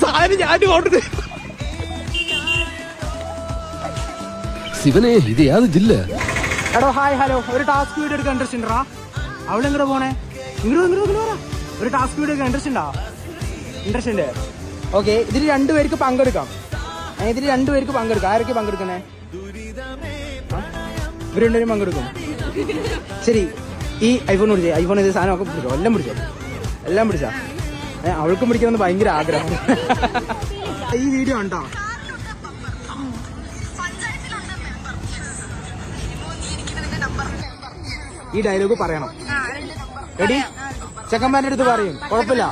സാധനം ഞാൻ ഓർഡർ ശിവനെ ഇത് യാത് ജില്ല. എടോ ഹായ് ഹലോ, ഒരു ടാസ്ക് വീഡിയോ എടുക്കാൻ ഇൻട്രസ്റ്റ് ഉണ്ടാ? അവളെ എങ്ങോട്ട് പോണേ? ഇങ്ങോട്ട് ഒരു ടാസ്ക് വീഡിയോ എടുക്കാൻ ഇൻട്രസ്റ്റ് ഉണ്ടാ? ഇൻട്രസ്റ്റ് ഉണ്ട്. ഓക്കെ, ഇതിൽ രണ്ടുപേർക്ക് പങ്കെടുക്കാം. ആരൊക്കെ പങ്കെടുക്കണേ? ഇവർ രണ്ടുപേരും പങ്കെടുക്കും. ശരി, ഈ ഐഫോൺ പിടിച്ചേ. ഐഫോൺ ഇത് സാധനമൊക്കെ പിടിച്ചോ, എല്ലാം പിടിച്ചാ. അവൾക്കും പിടിക്കണമെന്ന് ഭയങ്കര ആഗ്രഹം. ഈ വീഡിയോ ഉണ്ടോ? ഈ ഡയലോഗ് പറയണം. റെഡി? ചെക്കന്മാരുടെ അടുത്ത് പറയും, കുഴപ്പമില്ല,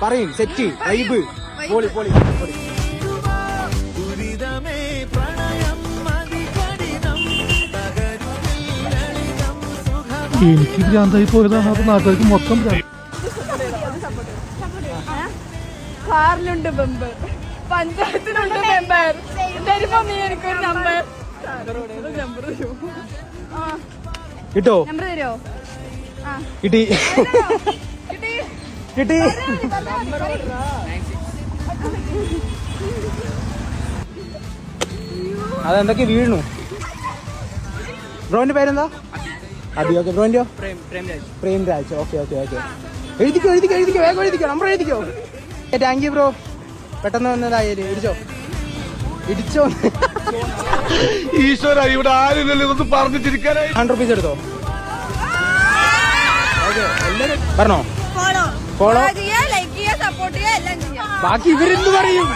പറയും. സെറ്റ് വൈബ് പൊളി. എനിക്ക് ഭ്രാന്തായി പോയതാണ്. അത് നാട്ടുകാർക്ക് മൊത്തം കാറിലുണ്ട് മെമ്പർ, പഞ്ചായത്തിലുണ്ട് മെമ്പർ. തരുമ്പോ നീ എനിക്കൊരു നമ്പർ കിട്ടോ? നമ്പർ തരുമോ? കിട്ടി. അതെന്തൊക്കെ വീണു. ബ്രോന്റെ പേരെന്താ? അബി. ഓക്കെ, ബ്രോന്റെയോ? പ്രേംരാജ്. ഓക്കെ. എഴുതിക്കോ, വേഗം എഴുതിക്കോ, നമ്പർ എഴുതിക്കോ. Thank you bro. പെട്ടെന്ന് വന്നതായാലും ഇടിച്ചോ. ഈശ്വര, ഇവിടെ ആരുമില്ലല്ലോ ഇതൊന്നും പറഞ്ഞിട്ടിരിക്കാനായി. 100 rupees എടുത്തോ. പറഞ്ഞോ. ഫോളോ, ലൈക്ക് ചെയ്യുക, സപ്പോർട്ട് ചെയ്യുക, എല്ലാം ചെയ്യാം. ബാക്കി ഇവരെന്ത് പറയും?